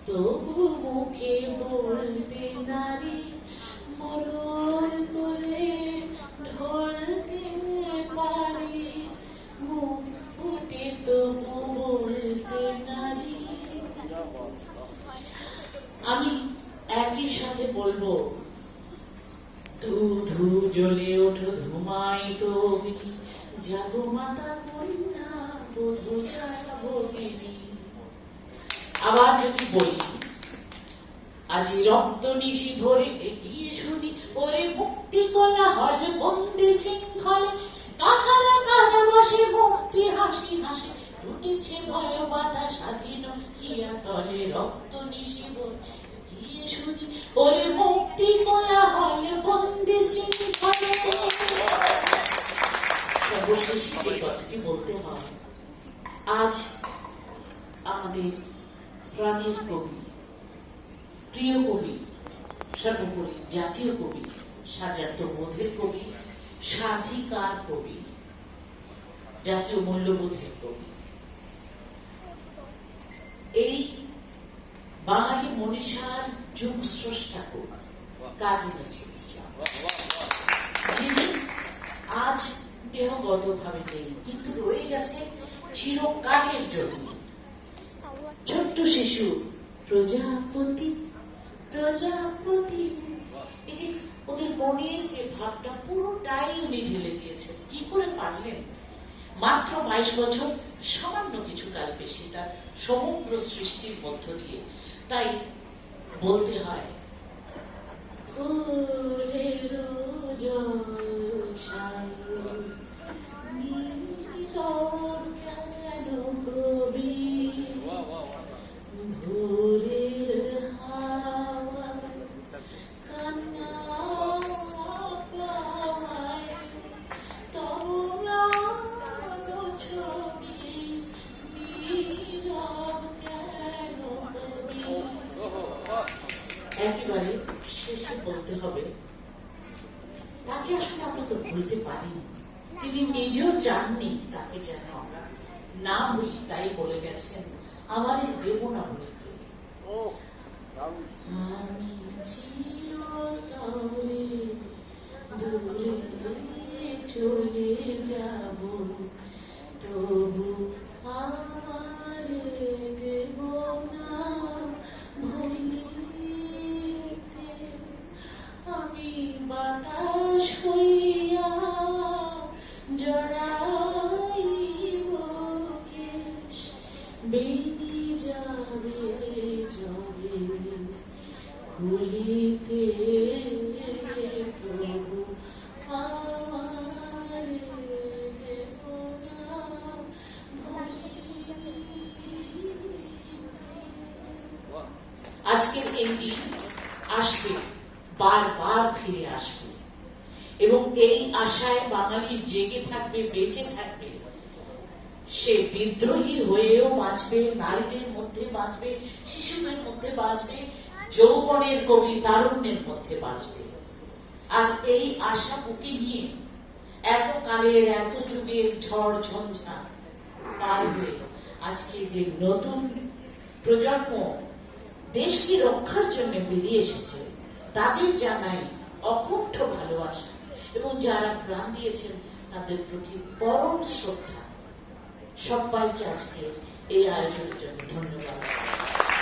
তবু মুখে বলতে নারী মরণ করে ঢলতে পারি, মুখ ফুটে তবু বলতে নারী। আমি একই সাথে বলবো, ধু ধু জ্বলে ওঠো ধুমায়িত অগ্নি, জাগো মাতা কন্যা বধূ জয় ভগিনী। আবার যদি বলি, আজি রক্ত নিশি ভরে এগিয়ে শুনি, ওরে মুক্তি কোলাহল বন্দি শৃঙ্খলে, কাহারা কারাবাসে মুক্তি হাসি হাসি, লুটেছে ভয় বাধা স্বাধীন হিয়া তলে। রক্ত নিশি ভরে এগিয়ে শুনি, ওরে মুক্তি কোলাহল বন্দি শৃঙ্খলে। সর্বশেষে যে কথাটি বলতে হয়, আজ আমাদের প্রাণের কবি, প্রিয় কবি, সর্বোপরি জাতীয় কবি, সাজাত্য বোধের কবি, স্বাধিকার কবি, জাতীয় মূল্যবোধের কবি, এই বাঙালি মনীষার যুগ স্রষ্টা কবি কাজী নজরুল ইসলাম, যিনি আজ দেহগত ভাবে নেই, কিন্তু রয়ে গেছে চিরকালের জন্য। ছোট্ট শিশু প্রজাপতি প্রজাপতি, এই যে ওদের মনের যে ভাবটা পুরোটাই উনি ঢেলে দিয়েছেন। কি করে পারলেন? মাত্র 22 বছর, সামান্য কিছু কাল বেশি, তার সমগ্র সৃষ্টির মধ্য দিয়ে। তাই বলতে হয়, ফুলের জলছায় নীরব কেন কবি, ভোরের হাওয়া কান্না পাওয়ায়, তোমরা ছবি নীরব কেন কবি। একেবারে শেষে বলতে হবে, তাকে আসলে আমরা তো ভুলতে পারি, তিনি নিজেও জাননি তাকে যেন আমরা না ভুলি, তাই বলে গেছেন, আমারে দেব না বলে তুই, আমি চিরতরে দূরে চলে যাব, তবু আমারে দেব না ভুলিতে। আমি বাতাস হইয়া জড়াইব কেশ, বেনি যাবে যবে খুলিতে, প্রভু আমারে দেব না ভুলিতে। আজকের এই দিন আসবে, বারবার ফিরে আসবে, এবং এই আশায় বাঙালি জেগে থাকবে, বেঁচে থাকবে। সে বিদ্রোহী হয়েও বাঁচবে, নারীদের মধ্যে বাঁচবে, শিশুদের মধ্যে বাঁচবে, যৌবনের কবি তারুণ্যের মধ্যে বাঁচবে। আর এই আশা বুকে নিয়ে এত কালের, এত যুগের ঝড় ঝঞ্ঝা পার হয়ে আজকে যে নতুন প্রজন্ম দেশকে রক্ষার জন্য বেরিয়ে এসেছে, তাদের জানাই অকুণ্ঠ ভালোবাসা, এবং যারা প্রাণ দিয়েছেন তাদের প্রতি পরম শ্রদ্ধা। সবাইকে আজকে এই আয়োজনের জন্য ধন্যবাদ।